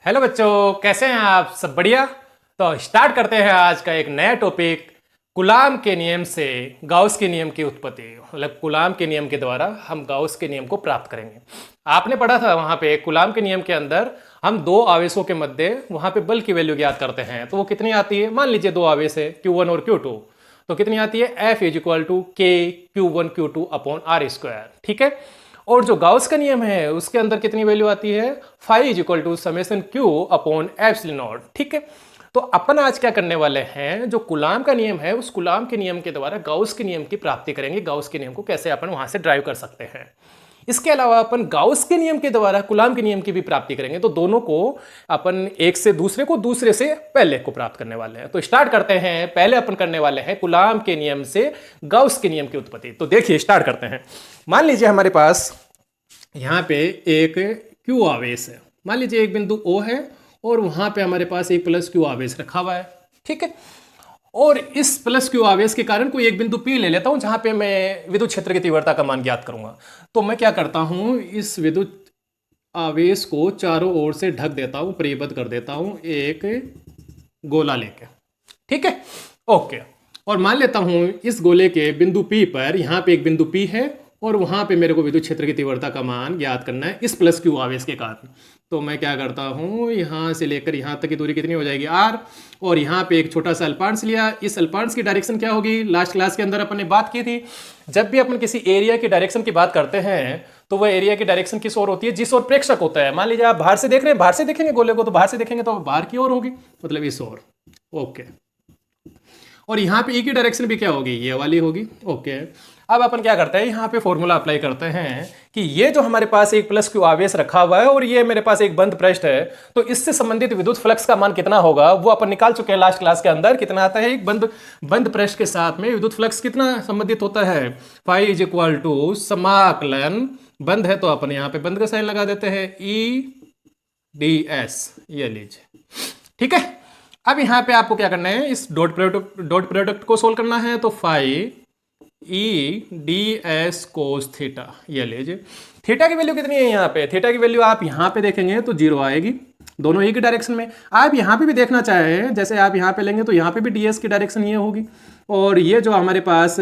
Hello बच्चों, कैसे हैं आप? सब बढ़िया। तो स्टार्ट करते हैं आज का एक नया टॉपिक। कूलाम के नियम से गाउस के नियम की उत्पत्ति, मतलब कूलाम के नियम के द्वारा हम गाउस के नियम को प्राप्त करेंगे। आपने पढ़ा था वहां पे कूलाम के नियम के अंदर हम दो आवेशों के मध्य वहां पे बल की वैल्यू ज्ञात करते हैं। तो वो कितनी आती है? मान लीजिए दो आवेश है Q1 और Q2, तो कितनी आती है? F इज इक्वल टू के Q1 Q2 upon are square. ठीक है। और जो गाउस का नियम है उसके अंदर कितनी वैल्यू आती है? Phi is equal to summation Q upon epsilon naught. ठीक है। तो अपन आज क्या करने वाले हैं, जो कूलाम का नियम है उस कूलाम के नियम के द्वारा गाउस के नियम की प्राप्ति करेंगे। गाउस के नियम को कैसे अपन वहां से ड्राइव कर सकते हैं। इसके अलावा अपन गाउस के नियम के द्वारा कूलाम के नियम की भी प्राप्ति करेंगे। तो दोनों को अपन एक से दूसरे को, दूसरे से पहले को प्राप्त करने वाले हैं। तो स्टार्ट करते हैं। पहले अपन करने वाले हैं कूलाम के नियम से गाउस के नियम की उत्पत्ति। तो देखिए स्टार्ट करते हैं। मान लीजिए हमारे पास यहाँ पे एक क्यू आवेश है। मान लीजिए एक बिंदु O है और वहां पे हमारे पास एक प्लस क्यू आवेश रखा हुआ है। ठीक है। और इस प्लस क्यू आवेश के कारण कोई एक बिंदु P ले लेता हूं जहां पे मैं विद्युत क्षेत्र की तीव्रता का मान ज्ञात करूंगा। तो मैं क्या करता हूं, इस विद्युत आवेश को चारों ओर से ढक देता हूं, परिबद्ध कर देता हूं एक गोला लेके। ठीक है। ओके। और मान लेता हूं इस गोले के बिंदु P पर, यहां पे एक बिंदु P है और वहां पे मेरे को विद्युत क्षेत्र की तीव्रता का मान ज्ञात करना है इस प्लस क्यू आवेश के कारण। तो मैं क्या करता हूं, यहां से लेकर यहां तक की दूरी कितनी हो जाएगी? R। और यहां पे एक छोटा सा अल्पांश लिया। इस अल्पांश की डायरेक्शन क्या होगी? लास्ट क्लास के अंदर अपन ने बात की थी, जब भी अपन किसी एरिया की डायरेक्शन की बात करते हैं तो वह एरिया की डायरेक्शन किस ओर होती है? जिस ओर प्रेक्षक होता है। मान लीजिए आप बाहर से देख रहे हैं, बाहर से देखेंगे गोले को, तो बाहर से देखेंगे तो बाहर की ओर होगी, मतलब इस ओर। ओके। और यहाँ पे E की डायरेक्शन भी क्या होगी? ये वाली होगी। ओके। अब अपन क्या करते हैं, यहाँ पे फॉर्मूला अप्लाई करते हैं कि ये जो हमारे पास एक प्लस क्यू आवेश रखा हुआ है और ये मेरे पास एक बंद पृष्ठ है, तो इससे संबंधित विद्युत फ्लक्स का मान कितना होगा वो अपन निकाल चुके हैं लास्ट क्लास के अंदर। कितना आता है? एक बंद पृष्ठ के साथ में विद्युत फ्लक्स कितना संबंधित होता है? फाई इज इक्वल टू समाकलन, बंद है तो अपन यहाँ पे बंद का साइन लगा देते हैं, EDS। ये लीजिए। ठीक है। अब यहाँ पे आपको क्या करना है, इस डॉट प्रोडक्ट को सोल्व करना है। तो फाई EDS कोस थीटा, ये लीजिए। थीटा की वैल्यू कितनी है यहाँ पे? थीटा की वैल्यू आप यहाँ पे देखेंगे तो 0 आएगी, दोनों ही की डायरेक्शन में। आप यहाँ पे भी देखना चाहें, जैसे आप यहाँ पे लेंगे तो यहाँ पे भी DS की डायरेक्शन ये होगी, और ये जो हमारे पास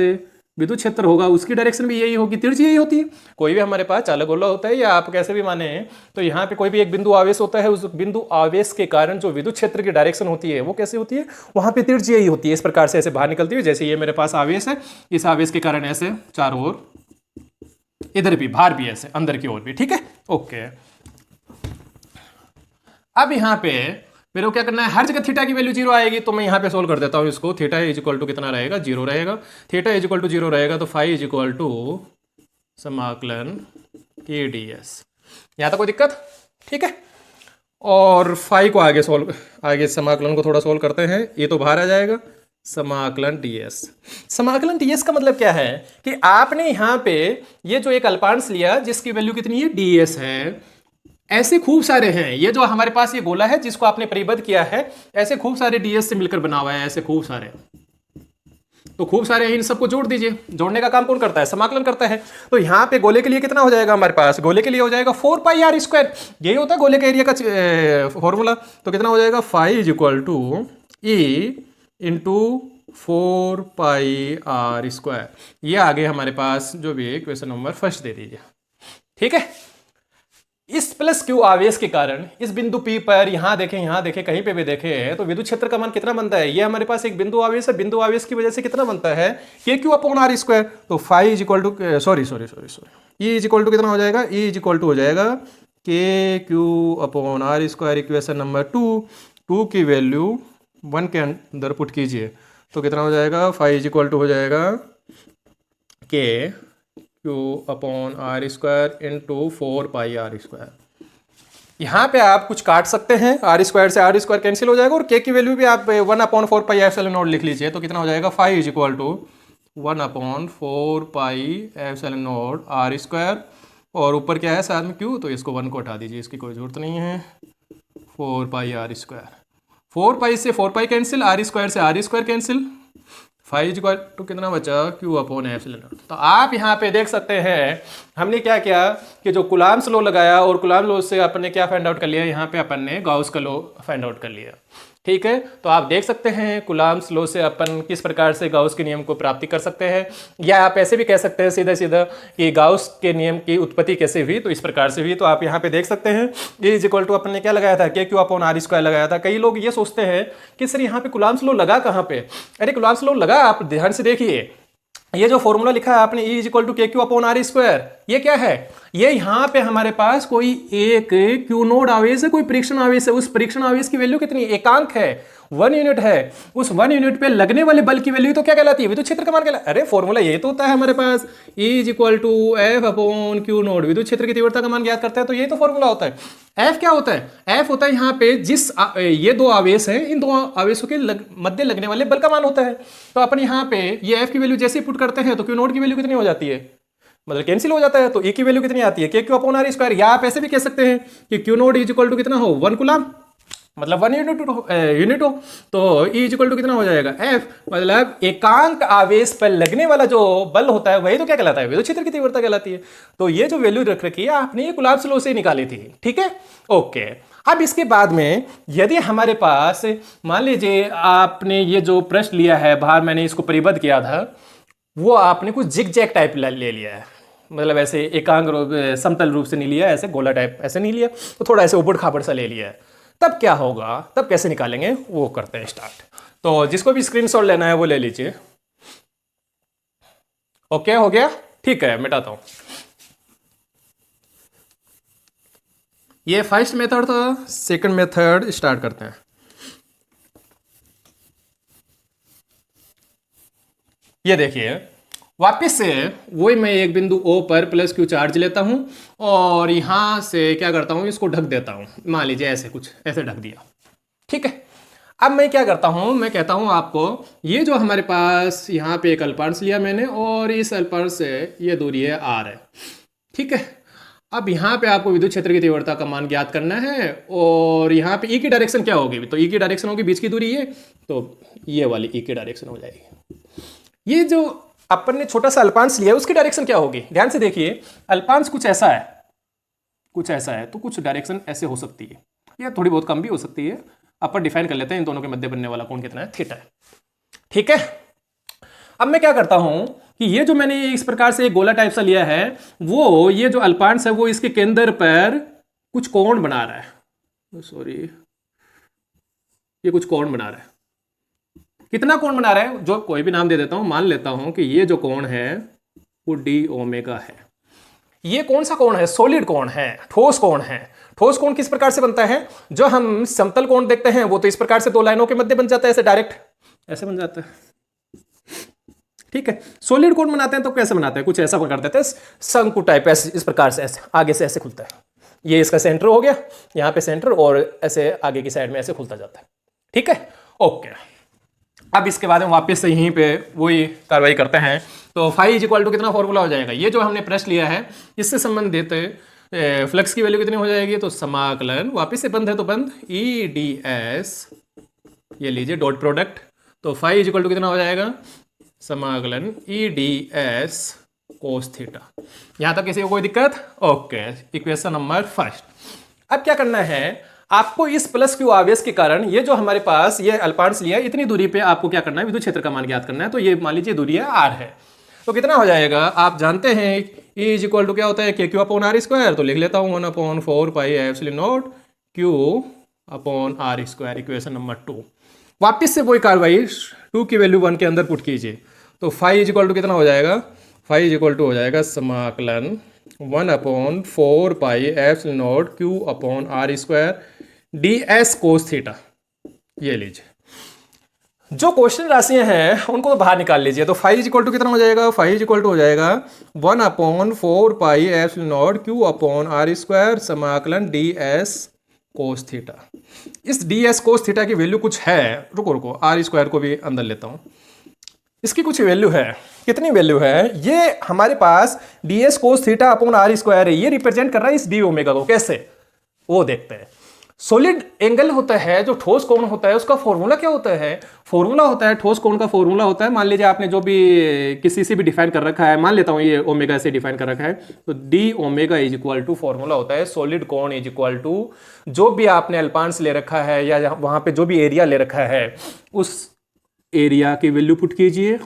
विद्युत क्षेत्र होगा उसकी डायरेक्शन भी यही होगी, तिरछी यही होती है। कोई भी हमारे पास चालक गोला होता है या आप कैसे भी माने, तो यहाँ पे कोई भी एक बिंदु आवेश होता है, उस बिंदु आवेश के कारण जो विद्युत क्षेत्र की डायरेक्शन होती है वो कैसे होती है? वहां पे तिरछी यही होती है, इस प्रकार से ऐसे बाहर निकलती है। जैसे ये मेरे पास आवेश है, इस आवेश के कारण ऐसे चारों ओर, इधर भी बाहर भी ऐसे, अंदर की ओर भी। ठीक है। ओके। अब यहाँ पे मेरे को क्या करना है, हर जगह थीटा की वैल्यू 0 आएगी, तो मैं यहाँ पे सोल्व कर देता हूँ इसको। थीटा इज इक्वल टू कितना रहेगा? 0 रहेगा। थीटा इज इक्वल टू 0 रहेगा तो फाई इज इक्वल टू समाकलन EDS। यहाँ तक कोई दिक्कत? ठीक है। और फाई को आगे समाकलन को थोड़ा सोल्व करते हैं। ये तो बाहर आ जाएगा, समाकलन DS। समाकलन DS का मतलब क्या है कि आपने यहाँ पे ये जो एक अल्पांश लिया जिसकी वैल्यू कितनी है? DS है। ऐसे खूब सारे हैं, ये जो हमारे पास ये गोला है जिसको आपने परिबद्ध किया है, ऐसे खूब सारे DS से मिलकर बना हुआ है, ऐसे खूब सारे। तो खूब सारे इन सबको जोड़ दीजिए। जोड़ने का काम कौन करता है? समाकलन करता है। तो यहाँ पे गोले के लिए कितना हो जाएगा हमारे पास? गोले के लिए हो जाएगा 4 पाई आर स्क्वायर। यही होता है गोले के एरिया का फॉर्मूला। तो कितना हो जाएगा? Phi is equal to E into 4 pi are square. ये आगे हमारे पास जो भी है क्वेश्चन नंबर फर्स्ट दे दीजिए। ठीक है। इस प्लस क्यू आवेश के कारण इस बिंदु P पर, यहां देखें कहीं पे भी देखें, तो विद्युत क्षेत्र का मान कितना बनता है? ये हमारे पास एक बिंदु आवेश है, बिंदु आवेश की वजह से कितना बनता है? K Q upon are square. तो phi is equal to sorry E is equal to कितना हो जाएगा? E इज इक्वल टू हो जाएगा के Q upon are square. Equation number 2 की वैल्यू 1 के अंदर पुट कीजिए तो कितना हो जाएगा? फाई इज इक्वल टू हो जाएगा के Q upon are square into 4 pi are square. यहाँ पे आप कुछ काट सकते हैं, आर स्क्वायर से आर स्क्वायर कैंसिल हो जाएगा, और के की वैल्यू भी आप 1 अपॉन 4 पाई एप्सिलॉन नॉट लिख लीजिए। तो कितना हो जाएगा? Phi is equal to 1 upon 4 pi epsilon naught R square, और ऊपर क्या है साथ में क्यू, तो इसको 1 को हटा दीजिए, इसकी कोई जरूरत नहीं है। 4 पाई आर स्क्वायर, 4 पाई से 4 पाई कैंसिल, आर स्क्वायर से R square cancel, five equal to कितना बचा, क्यू अपॉन एप्सिलॉन नॉट। तो आप यहाँ पे देख सकते हैं हमने क्या किया कि जो कुलाम्स लॉ लगाया और कुलाम्स लॉ से अपन ने क्या फाइंड आउट कर लिया, यहाँ पे अपन ने गाउस का लॉ फाइंड आउट कर लिया। ठीक है, तो आप देख सकते हैं कुलाम्स लॉ से अपन किस प्रकार से गाउस के नियम को प्राप्ति कर सकते हैं, या आप ऐसे भी कह सकते हैं सीधा सीधा कि गाउस के नियम की उत्पत्ति कैसे हुई, तो इस प्रकार से हुई। तो आप यहाँ पे देख सकते हैं ए इज इक्वल टू अपन ने क्या लगाया था, के क्यू अपॉन आर स्क्वायर लगाया था। कई लोग ये सोचते हैं कि सर यहाँ पे कुलाम्स लॉ लगा कहाँ पे, अरे कुलाम्स लॉ लगा, आप ध्यान से देखिए ये जो फॉर्मूला लिखा है आपने E इज इक्वल टू के क्यू अपॉन आर स्क्वायर, ये क्या है, ये यहाँ पे हमारे पास कोई एक क्यू नोड आवेश है, कोई परीक्षण आवेश है, उस परीक्षण आवेश की वैल्यू कितनी, एकांक है, 1 यूनिट है, उस 1 यूनिट पे लगने वाले बल की वैल्यू तो क्या कहलाती है, विद्युत क्षेत्र का मान कहलाता है। अरे फॉर्मूला ये तो होता है हमारे पास E is equal to F upon Q naught, विद्युत क्षेत्र की तीव्रता का मान ज्ञात करते हैं, तो ये तो फॉर्मूला होता है। एफ क्या होता है, एफ होता है यहाँ पे जिस ये दो आवेश हैं, इन दो आवेशों के मध्य लगने वाले बल का मान होता है। तो अपन यहाँ पे ये एफ की वैल्यू जैसे ही पुट करते हैं तो क्यू नोड की वैल्यू कितनी हो जाती है, मतलब कैंसिल हो जाता है, तो ए की वैल्यू कितनी आती है, k Q upon are square. या आप ऐसे भी कह सकते हैं कि Q naught is equal to कितना हो, 1 कूलम, मतलब 1 यूनिट हो, तो E इज इक्वल टू कितना हो जाएगा, F, मतलब एकांक आवेश पर लगने वाला जो बल होता है वही तो क्या कहलाता है, विद्युत क्षेत्र की तीव्रता कहलाती है। तो ये जो वैल्यू रख रखी है आपने ये कुलाम्स लॉ से निकाली थी। ठीक है, ओके। अब इसके बाद में यदि हमारे पास मान लीजिए आपने ये जो प्रश्न लिया है बाहर, मैंने इसको परिबद्ध किया था, वो आपने कुछ जिग जैग टाइप ले लिया है, मतलब ऐसे एकांक रूप समतल रूप से नहीं लिया, ऐसे गोला टाइप ऐसे नहीं लिया, तो थोड़ा ऐसे उबड़ खाबड़ सा ले लिया है। तब क्या होगा, तब कैसे निकालेंगे वो करते हैं स्टार्ट। तो जिसको भी स्क्रीनशॉट लेना है वो ले लीजिए। ओके, हो गया, ठीक है, मिटाता हूं। ये फर्स्ट मेथड था, सेकंड मेथड स्टार्ट करते हैं। ये देखिए वापस से वही मैं एक बिंदु O पर प्लस क्यू चार्ज लेता हूं और यहां से क्या करता हूं, इसको ढक देता हूं, मान लीजिए ऐसे कुछ ऐसे ढक दिया। ठीक है, अब मैं क्या करता हूं, मैं कहता हूं आपको ये जो हमारे पास यहाँ पे एक अल्पांश लिया मैंने और इस अल्पांश से ये दूरी है R है। ठीक है, अब यहाँ पे आपको विद्युत क्षेत्र की तीव्रता का मान ज्ञात करना है और यहाँ पे E की डायरेक्शन क्या होगी, तो E की डायरेक्शन होगी बीच की दूरी ये, तो ये वाली E की डायरेक्शन हो जाएगी। ये जो अपन ने छोटा सा अल्पांश लिया उसकी डायरेक्शन क्या होगी, ध्यान से देखिए, अल्पांश कुछ ऐसा है, कुछ ऐसा है, तो कुछ डायरेक्शन ऐसे हो सकती है, या थोड़ी बहुत कम भी हो सकती है। अपन डिफाइन कर लेते हैं इन दोनों के मध्य बनने वाला कोण कितना है, थीटा है। ठीक है, अब मैं क्या करता हूं कि ये जो मैंने इस प्रकार से एक गोला टाइप सा लिया है, वो ये जो अल्पांश है वो इसके केंद्र पर कुछ कोण बना रहा है, सॉरी ये कुछ कोण बना रहा है। कितना कोण बना रहा है, जो कोई भी नाम दे देता हूं, मान लेता हूं कि ये जो कोण है वो डी ओमेगा है। ये कौन सा कोण है, सॉलिड कोण है, ठोस कोण है। ठोस कोण किस प्रकार से बनता है, जो हम समतल कोण देखते हैं वो तो इस प्रकार से दो लाइनों के मध्य बन जाता है, ऐसे डायरेक्ट ऐसे बन जाता है। ठीक है, सॉलिड कोण बनाते हैं तो कैसे बनाते हैं, कुछ ऐसा कर देते हैं, शंकु टाइप ऐसे, इस प्रकार से ऐसे आगे से ऐसे खुलता है, ये इसका सेंटर हो गया, यहाँ पे सेंटर, और ऐसे आगे की साइड में ऐसे खुलता जाता है। ठीक है, ओके। अब इसके बाद हम वापस से यहीं पे वही कार्रवाई करते हैं। तो फाई इज इक्वल टू कितना फॉर्मूला हो जाएगा, ये जो हमने प्रश्न लिया है इससे संबंधित फ्लक्स की वैल्यू कितनी हो जाएगी, तो समाकलन, वापस से बंद है तो बंद, ई डी एस, ये लीजिए डॉट प्रोडक्ट, तो फाई इज इक्वल टू कितना हो जाएगा, समाकलन E D S cos theta. यहां तक किसी को कोई दिक्कत, ओके। Equation number first. अब क्या करना है, आपको इस प्लस क्यू आवेश के कारण ये जो हमारे पास ये अल्पांश लिया है, इतनी दूरी पे आपको क्या करना है, विद्युत क्षेत्र का मान ज्ञात करना है। तो ये मान लीजिए दूरी है R है, तो कितना हो जाएगा, आप जानते हैं E इज इक्वल टू क्या होता है, k Q upon are square, तो लिख लेता हूँ 1/4 pi epsilon naught Q upon are square, equation number 2। वापिस से वही कार्रवाई 2 की वैल्यू 1 के अंदर पुट कीजिए, तो फाई इज इक्वल टू कितना हो जाएगा, फाई इज इक्वल टू हो जाएगा समाकलन 1/4 pi epsilon naught Q upon are square D S cos theta. ये लीजिए, जो क्वेश्चन राशियां हैं उनको तो बाहर निकाल लीजिए। तो फाई इज इक्वल टू कितना हो जाएगा, फाई इज इक्वल टू हो जाएगा 1/4 pi epsilon naught Q upon are square समाकलन डी एस कोस थीटा। इस डी एस कोस थीटा की वैल्यू कुछ है, रुको रुको आर स्क्वायर को भी अंदर लेता हूं, इसकी कुछ वैल्यू है, कितनी वैल्यू है, ये हमारे पास D S cos theta upon are square है, ये रिप्रेजेंट कर रहा है इस डी ओमेगा को, कैसे वो देखते हैं। सॉलिड एंगल होता है, जो ठोस कोण होता है उसका फॉर्मूला क्या होता है? फॉर्मूला होता है ठोस कोण का, फॉर्मूला होता है, मान लीजिए आपने जो भी किसी से भी डिफाइन कर रखा है, मान लेता हूं ये ओमेगा से डिफाइन कर रखा है, तो D omega is equal to, formula होता है सॉलिड कोण इज इक्वल टू जो भी आपने अल्पांश ले रखा है या वहां पे जो भी एरिया ले रखा है उस एरिया की वैल्यू पुट कीजिए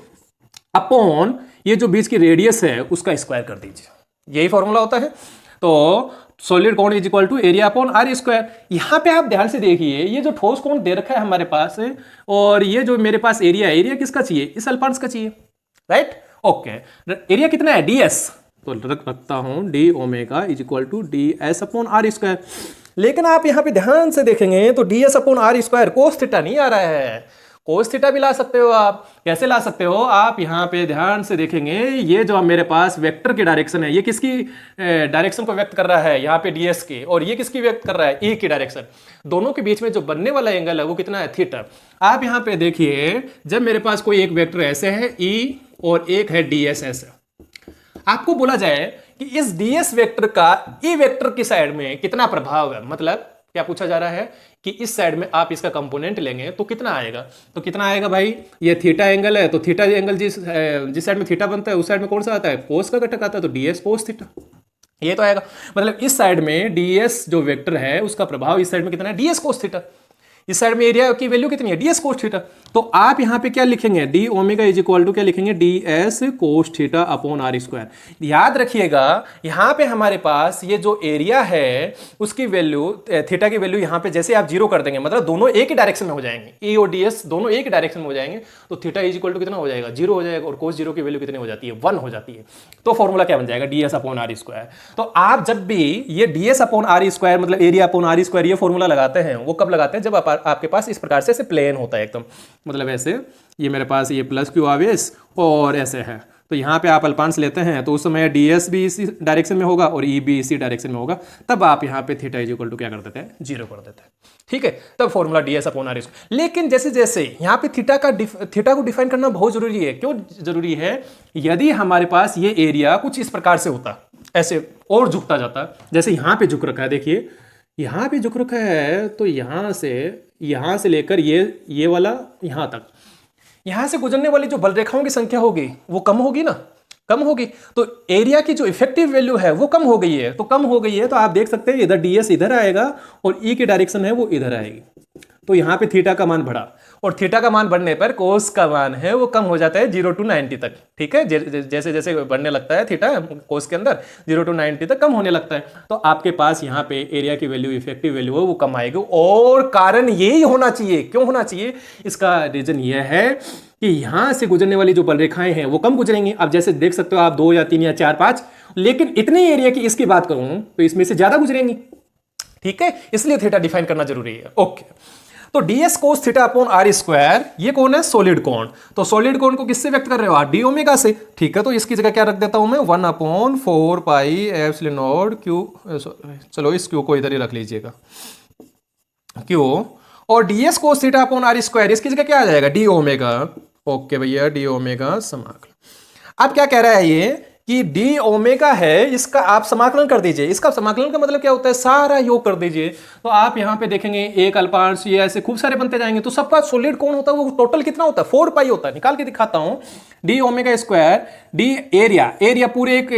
अपॉन ये जो बीच की रेडियस है उसका स्क्वायर कर दीजिए, यही फॉर्मूला होता है। तो सॉलिड कोण is equal to area upon are square. यहां पे आप ध्यान से देखिए, ये जो ठोस कोण दे रखा है हमारे पास है और ये जो मेरे पास एरिया, एरिया किसका चाहिए? इस अल्पांश का चाहिए, राइट? ओके, एरिया कितना है? ds, तो रखता हूं D omega is equal to D S upon are square. लेकिन आप यहां पे ध्यान से देखेंगे तो ds upon are square cos theta नहीं आ रहा है, कोस थीटा भी ला सकते हो आप। कैसे ला सकते हो? आप यहां पे ध्यान से देखेंगे, ये जो मेरे पास वेक्टर की डायरेक्शन है, ये किसकी डायरेक्शन को व्यक्त कर रहा है? यहाँ पे ds की, और ये किसकी व्यक्त कर रहा है? e की डायरेक्शन। दोनों के बीच में जो बनने वाला एंगल है वो कितना है? थीटा। आप यहाँ पे देखिए, जब मेरे पास कोई एक वेक्टर ऐसे है e और एक है ds ऐसे, आपको बोला जाए कि इस ds वेक्टर का e वेक्टर की साइड में कितना प्रभाव है, मतलब क्या पूछा जा रहा है कि इस साइड में आप इसका कंपोनेंट लेंगे तो कितना आएगा? तो कितना आएगा भाई? ये थीटा एंगल है, तो थीटा एंगल जिस साइड में थीटा बनता है उस साइड में कौन सा आता है? कोस का घटक आता है, तो ds कोस थीटा, ये तो आएगा। मतलब इस साइड में ds जो वेक्टर है उसका प्रभाव इस साइड में कितना है? ds cos theta. इस साइड में एरिया की वैल्यू कितनी है? ds cos theta. तो आप यहां पे क्या लिखेंगे? D omega is equal to क्या लिखेंगे? ds cos theta upon are square. याद रखिएगा, यहां पे हमारे पास ये जो एरिया है उसकी वैल्यू, थीटा की वैल्यू यहां पे जैसे आप जीरो कर देंगे, मतलब दोनों एक ही डायरेक्शन में हो जाएंगे, e और ds दोनों एक ही डायरेक्शन में हो जाएंगे, तो थीटा इज इक्वल टू कितना हो जाएगा? जीरो हो जाएगा, और कोस जीरो की वैल्यू कितनी हो जाती है? 1 हो जाती है। तो फॉर्मूला क्या बन जाएगा? ds upon are square. तो आप जब भी ये ds अपॉन आर स्क्वायर मतलब एरिया अपॉन आर स्क्वायर ये फॉर्मूला लगाते हैं, वो कब लगाते हैं? जब आपके पास इस प्रकार से प्लेन होता है एकदम, मतलब ऐसे ये मेरे पास ये प्लस क्यू आवेश और ऐसे है, तो यहाँ पे आप अल्पांश लेते हैं तो उस समय ds भी इसी डायरेक्शन में होगा और e भी इसी डायरेक्शन में होगा, तब आप यहाँ पे थीटा इज इक्वल टू क्या कर देते हैं? जीरो कर देते हैं, ठीक है? तब formula ds upon are square. लेकिन जैसे जैसे यहाँ पे थीटा को डिफाइन करना बहुत जरूरी है। क्यों जरूरी है? यदि हमारे पास ये एरिया कुछ इस प्रकार से होता, ऐसे और झुकता जाता, जैसे यहाँ पे झुक रखा है, देखिए यहाँ पे झुक रखा है, तो यहाँ से लेकर ये वाला यहाँ तक, यहां से गुजरने वाली जो बल रेखाओं की संख्या होगी वो कम होगी ना, कम होगी, तो एरिया की जो इफेक्टिव वैल्यू है वो कम हो गई है। तो कम हो गई है तो आप देख सकते हैं इधर ds इधर आएगा और e की डायरेक्शन है वो इधर आएगी, तो यहाँ पे थीटा का मान बढ़ा, और थीटा का मान बढ़ने पर कोस का मान है वो कम हो जाता है 0 to 90 तक, ठीक है? जैसे जैसे बढ़ने लगता है थीटा कोस के अंदर 0 to 90 तक कम होने लगता है, तो आपके पास यहाँ पे एरिया की वैल्यू, इफेक्टिव वैल्यू है वो कम आएगी। और कारण यही होना चाहिए। क्यों होना चाहिए? इसका रीजन ये है कि यहां से गुजरने वाली जो बल रेखाएं हैं वो कम गुजरेंगी। अब जैसे देख सकते हो आप 2 या 3 या 4 5, लेकिन इतने एरिया की इसकी बात करूं तो इसमें से ज्यादा गुजरेंगी, ठीक है? इसलिए थीटा डिफाइन करना जरूरी है। ओके, तो ds cos theta upon are square, ये कौन है? सॉलिड कोण। तो सॉलिड कोण को किससे व्यक्त कर रहे हो आप? डी ओमेगा से, ठीक है? तो इसकी जगह क्या रख देता हूं मैं? 1 upon 4 pi epsilon naught Q, चलो इस क्यू को इधर ही रख लीजिएगा, क्यू, और ds cos theta upon are square, इसकी जगह क्या आ जाएगा? D omega. ओके भैया, डी ओमेगा समाकलन। अब क्या कह रहा है ये कि डी ओमेगा है, इसका आप समाकलन कर दीजिए। इसका समाकलन का मतलब क्या होता है? सारा योग कर दीजिए। तो आप यहां पे देखेंगे एक अल्पांश, ये ऐसे खूब सारे बनते जाएंगे, तो सबका सॉलिड कौन होता है वो टोटल कितना होता है? 4 पाई होता है। निकाल के दिखाता हूं, D omega square, D area पूरे एक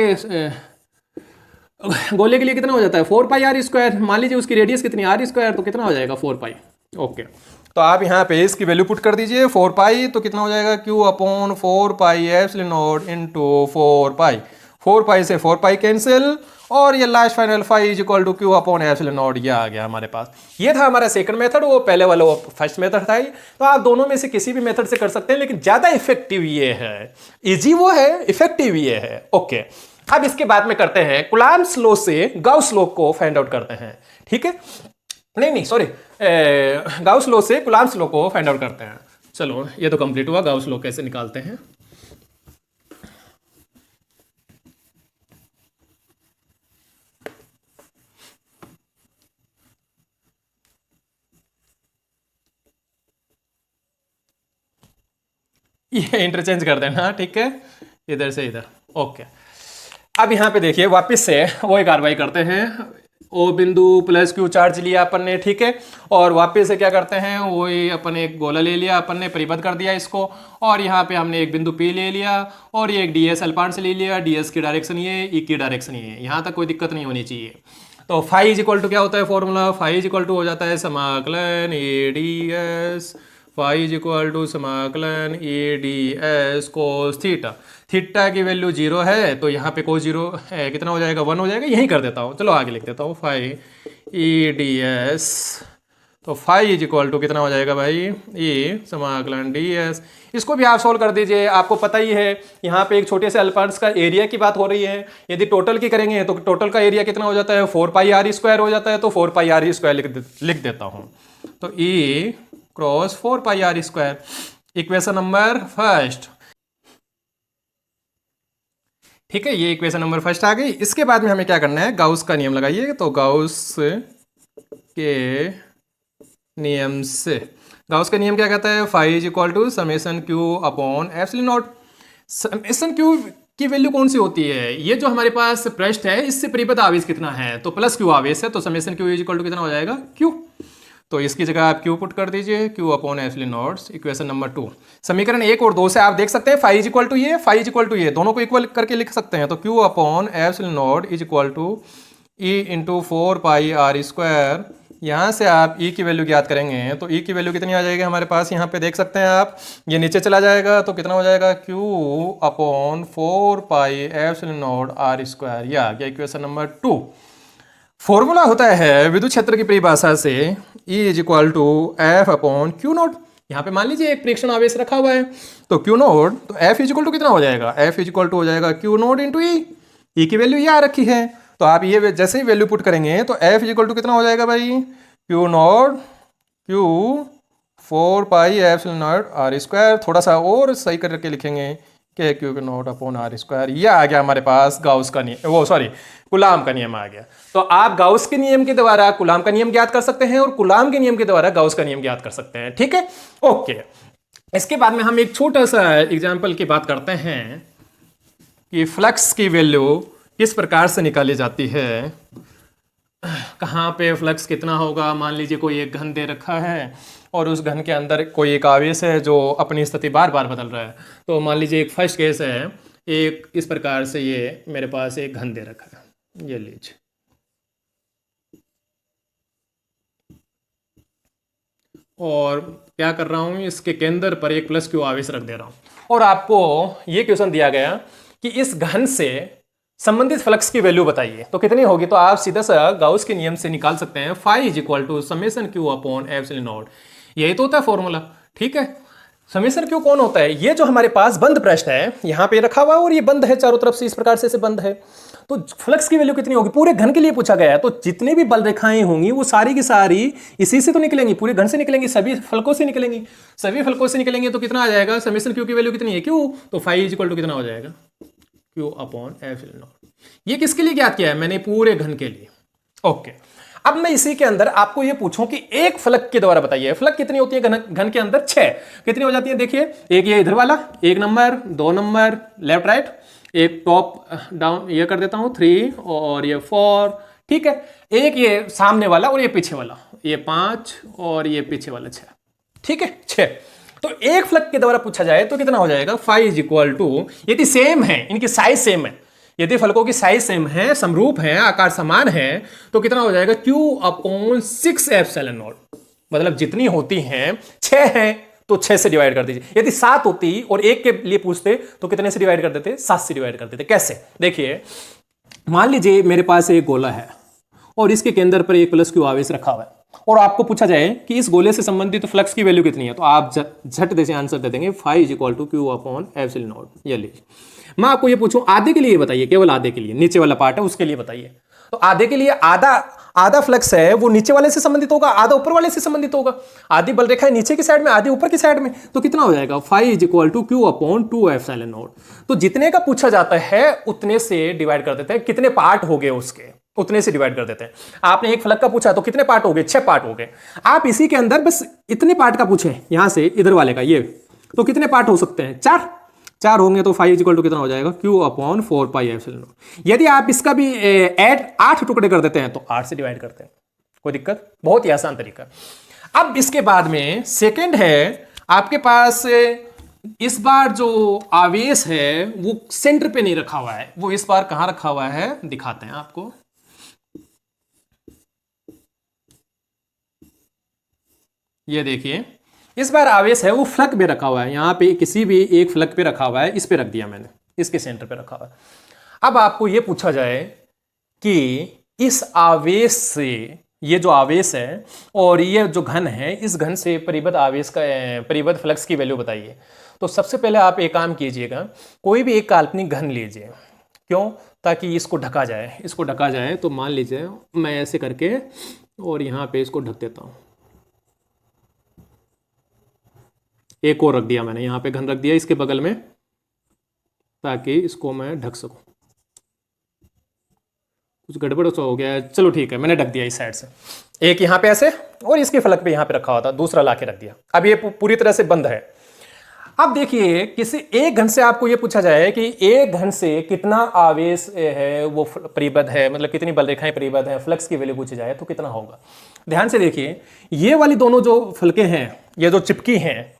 गोले के लिए कितना हो जाता है? 4 पाई आर स्क्वायर। मान लीजिए उसकी रेडियस कितनी? आर स्क्वायर, तो कितना हो जाएगा? 4 पाई। ओके, तो आप यहाँ पे इसकी वैल्यू पुट कर दीजिए 4 पाई, तो कितना हो जाएगा? Q upon 4 pi epsilon naught into 4 pi. 4 pi से 4 पाई कैंसिल, और ये last final phi is equal to Q upon epsilon naught, ये आ गया हमारे पास। ये था हमारा सेकंड मेथड, वो पहले वाला वो फर्स्ट मेथड था। तो आप दोनों में से किसी भी मेथड से कर सकते हैं, लेकिन ज्यादा इफेक्टिव ये है। इजी वो है, इफेक्टिव ये है। ओके, अब इसके बाद में करते हैं कुलाम्ब्स लॉ से गाउस लॉ को फाइंड आउट करते हैं, ठीक है? नहीं सॉरी, गाउस लॉ से कुलाम्ब्स लॉ को फाइंड आउट करते हैं। चलो ये तो कंप्लीट हुआ। गाउस लॉ कैसे निकालते हैं? ये इंटरचेंज कर देना, ठीक है? इधर से इधर। ओके, अब यहां पे देखिए वापस से वही कार्रवाई करते हैं। ओ बिंदु प्लस क्यू चार्ज लिया अपन ने, ठीक है। और वापस से क्या करते हैं, वही अपन एक गोला ले लिया, अपन ने परिबद्ध कर दिया इसको, और यहाँ पे हमने एक बिंदु P ले लिया, और ये एक ds अल्पांश ले लिया, ds की डायरेक्शन ये, E की डायरेक्शन ये, यहाँ तक कोई दिक्कत नहीं होनी चाहिए। तो फाई इज इक्वल टू क्या होता है formula, phi is equal to हो जाता है समाकलन ADS, phi is equal to समाकलन ADS कोस थीटा। थीटा की वैल्यू 0 है तो यहाँ पे कोस 0 है, कितना हो जाएगा 1 हो जाएगा, यही कर देता हूँ, चलो आगे लिख देता हूँ फाई EDS। तो फाई इज इक्वल टू कितना हो जाएगा भाई, ये समाकलन DS। इसको भी आप सोल्व कर दीजिए, आपको पता ही है यहाँ पे एक छोटे से अल्पांश का एरिया की बात हो रही है। यदि टोटल की करेंगे तो टोटल का एरिया कितना हो जाता है 4πr² हो जाता है, तो 4πr² लिख देता हूँ। तो E cross 4πr², equation number first, ठीक है। ये इक्वेशन नंबर फर्स्ट आ गई। इसके बाद में हमें क्या करना है, गाउस का नियम लगाइए। तो गाउस के नियम से, गाउस का नियम क्या कहता है, phi is equal to summation Q upon epsilon naught. Summation Q की वैल्यू कौन सी होती है, ये जो हमारे पास पृष्ठ है इससे परिबद्ध आवेश कितना है, तो प्लस क्यू आवेश है, तो summation Q is equal to कितना हो जाएगा क्यू। तो इसकी जगह आप क्यू पुट कर दीजिए, Q upon epsilon not, equation number 2। समीकरण 1 और 2 से आप देख सकते हैं फाई इज इक्वल टू ये, फाई इज इक्वल टू ये, दोनों को इक्वल करके लिख सकते हैं। तो Q upon epsilon naught is equal to E into 4πr²। यहाँ से आप E की वैल्यू ज्ञात करेंगे तो E की वैल्यू कितनी आ जाएगी हमारे पास, यहाँ पे देख सकते हैं आप, ये नीचे चला जाएगा तो कितना हो जाएगा Q अपॉन 4πr², यह आ गया इक्वेशन नंबर 2। फॉर्मूला होता है विद्युत क्षेत्र की परिभाषा से E is equal to F upon Q नॉट। यहाँ पे मान लीजिए एक प्रेक्षण आवेश रखा हुआ है, तो Q नॉट, तो F इज इक्वल टू कितना हो जाएगा, F इज इक्वल टू हो जाएगा Q नॉट इंटू E की वैल्यू ये आ रखी है, तो आप ये जैसे ही वैल्यू पुट करेंगे तो F इक्वल टू कितना हो जाएगा भाई, Q नॉट Q 4πr²। थोड़ा सा और सही करके लिखेंगे कि Q नॉट अपॉन r²। ये आ गया हमारे पास गाउस का नियम, वो सॉरी कूलाम का नियम आ गया। तो आप गाउस के नियम के द्वारा कूलाम का नियम ज्ञात कर सकते हैं और कूलाम के नियम के द्वारा गाउस का नियम ज्ञात कर सकते हैं, ठीक है। ओके, इसके बाद में हम एक छोटा सा एग्जाम्पल की बात करते हैं कि फ्लक्स की वैल्यू किस प्रकार से निकाली जाती है, कहाँ पे फ्लक्स कितना होगा। मान लीजिए कोई एक घन दे रखा है और उस घन के अंदर कोई एक आवेश है जो अपनी स्थिति बार बार बदल रहा है। तो मान लीजिए एक फर्स्ट केस है, एक इस प्रकार से ये मेरे पास एक घन दे रखा है, ये लीजिए, और क्या कर रहा हूँ, इसके केंद्र पर एक प्लस क्यू आवेश रख दे रहा हूँ, और आपको ये क्वेश्चन दिया गया कि इस घन से संबंधित फ्लक्स की वैल्यू बताइए, तो कितनी होगी। तो आप सीधा सा गाउस के नियम से निकाल सकते हैं, phi is equal to summation Q upon epsilon naught. यही तो होता है फॉर्मूला, ठीक है। समेशन क्यू कौन होता है, ये जो हमारे पास बंद पृष्ठ है यहाँ पे रखा हुआ है और ये बंद है चारों तरफ से, इस प्रकार से इसे बंद है, तो फ्लक्स की वैल्यू कितनी होगी, पूरे घन के लिए पूछा गया है। तो जितने भी बल रेखाएं होंगी वो सारी की सारी इसी से तो निकलेंगी, पूरे घन से निकलेंगी, सभी फलकों से निकलेंगी, सभी फलकों से निकलेंगे। तो कितना आ जाएगा, समेशन क्यू की वैल्यू कितनी है क्यू, तो फाई इज इक्वल टू कितना हो जाएगा क्यू अपॉन एप्सिलॉन नॉट। ये किसके लिए ज्ञात किया है मैंने, पूरे घन के लिए। ओके, अब मैं इसी के अंदर आपको ये पूछूं कि एक फलक के द्वारा बताइए, फलक कितनी होती है घन के अंदर, 6 कितनी हो जाती है, देखिए एक ये इधर वाला 1 नंबर, 2 नंबर लेफ्ट राइट, एक टॉप डाउन ये कर देता हूं 3 और ये 4, ठीक है। एक ये सामने वाला और ये पीछे वाला, ये 5 और ये पीछे वाला 6, ठीक है 6। तो एक फ्लक के द्वारा पूछा जाए तो कितना हो जाएगा, फाई इज इक्वल टू, यदि सेम है, इनकी साइज सेम है, यदि फलकों की साइज सेम है, समरूप है, आकार समान है, तो कितना हो जाएगा Q अपॉन 6 एप्सिलॉन नॉट। मतलब जितनी होती हैं 6 हैं तो 6 से डिवाइड कर दीजिए। यदि 7 होती और एक के लिए पूछते तो कितने से डिवाइड कर देते, 7 से डिवाइड कर देते। कैसे, देखिए मान लीजिए मेरे पास एक गोला है और इसके केंद्र पर एक प्लस क्यू आवेश रखा हुआ है, और आपको पूछा जाए कि इस गोले से संबंधित फ्लक्स की वैल्यू कितनी है, तो आप झट से आंसर दे देंगे phi is equal to Q upon epsilon naught. ये लीजिए, मैं आपको ये पूछूं आधे के लिए बताइए, केवल आधे के लिए, नीचे वाला पार्ट है उसके लिए बताइए। तो आधे के लिए आधा फ्लक्स है वो नीचे वाले से संबंधित होगा, आधा ऊपर वाले से संबंधित होगा। आधी बल रेखा है नीचे की साइड में, आधी ऊपर की साइड में, तो कितना हो जाएगा, phi is equal to Q upon 2 epsilon naught. तो जितने का पूछा जाता है उतने से डिवाइड कर देते हैं, कितने पार्ट हो गए उसके उतने से डिवाइड कर देते हैं। आपने एक फलक का पूछा तो कितने पार्ट हो गए, 6 पार्ट हो गए। आप इसी के अंदर बस इतने पार्ट का पूछे, यहां से इधर वाले का ये, तो कितने पार्ट हो सकते हैं, 4। 4 होंगे तो फाई इक्वल टू कितना हो जाएगा, Q upon 4 pi epsilon not. यदि आप इसका भी ऐड 8 टुकड़े कर देते हैं तो 8 से डिवाइड करते हैं, कोई दिक्कत, बहुत ही आसान तरीका। अब इसके बाद में सेकंड है आपके पास, इस बार जो आवेश है वो सेंटर पे नहीं रखा हुआ है, वो इस बार कहां रखा हुआ है दिखाते हैं आपको। ये देखिए इस बार आवेश है वो फ्लक पे रखा हुआ है, यहां पे किसी भी एक फ्लक पे रखा हुआ है, इस पे रख दिया मैंने, इसके सेंटर पे रखा हुआ है। अब आपको ये पूछा जाए कि इस आवेश से, ये जो आवेश है और ये जो घन है, इस घन से परिबद्ध आवेश का परिबद्ध फ्लक्स की वैल्यू बताइए। तो सबसे पहले आप एक काम कीजिएगा, कोई भी एक काल्पनिक घन लीजिए, क्यों, ताकि इसको ढका जाए, इसको ढका जाए। तो मान लीजिए मैं ऐसे करके और यहाँ पे इसको ढक देता हूँ, एक और रख दिया मैंने, यहाँ पे घन रख दिया इसके बगल में, ताकि इसको मैं ढक सकूं। कुछ गड़बड़ सा हो गया है, चलो ठीक है, मैंने ढक दिया इस साइड से, एक यहाँ पे ऐसे और इसके फलक पे यहाँ पे रखा हुआ था, दूसरा लाके रख दिया। अब ये पूरी तरह से बंद है। अब देखिए किसी एक घन से आपको ये पूछा जाए कि एक घन से कितना आवेश है वो परिबद्ध है, मतलब कितनी बल रेखाएं परिबद्ध है, फ्लक्स की वैल्यू पूछी जाए तो कितना होगा। ध्यान से देखिए, ये वाली दोनों जो फलकें हैं, ये जो चिपकी हैं,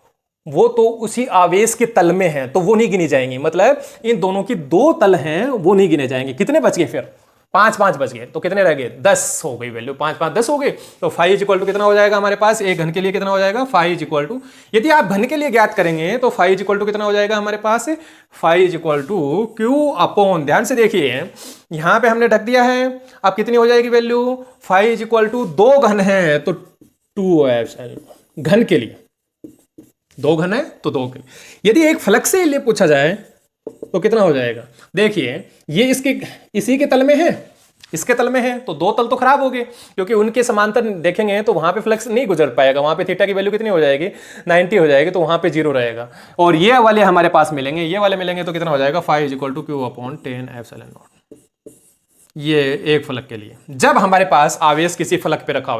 वो तो उसी आवेश के तल में है, तो वो नहीं गिनी जाएंगी, मतलब इन दोनों की 2 तल हैं वो नहीं गिने जाएंगे। कितने बच गए फिर, 5 बच गए, तो कितने रह गए, 10 हो गई वैल्यू, 5 10 हो गए। तो फाई इज इक्वल टू कितना हो जाएगा हमारे पास, एक घन के लिए कितना हो जाएगा, फाई इज इक्वल टू, यदि आप घन के लिए ज्ञात करेंगे तो फाई इज इक्वल टू कितना हो जाएगा हमारे पास, phi is equal to Q upon, ध्यान से देखिए यहां पे हमने ढक दिया है, अब कितनी हो जाएगी value, phi is equal to 2 घन है तो 2 एप्सिलॉन, घन के लिए 2 घन है तो 2 के। यदि एक फ्लक्स से लिए पूछा जाए तो कितना हो जाएगा, देखिए ये इसके इसी के तल में है, इसके तल में है, तो 2 तल तो खराब हो गए, क्योंकि उनके समांतर देखेंगे तो वहां पे फ्लक्स नहीं गुजर पाएगा, वहां पे थीटा की वैल्यू कितनी हो जाएगी, 90 हो जाएगी, तो वहां पे 0 रहेगा। और ये वाले हमारे पास मिलेंगे, ये वाले मिलेंगे तो कितना हो जाएगा, phi is equal to Q upon 10 epsilon naught. ये एक फलक के लिए, जब हमारे पास आवेश किसी फलक पे रखा हुआ है।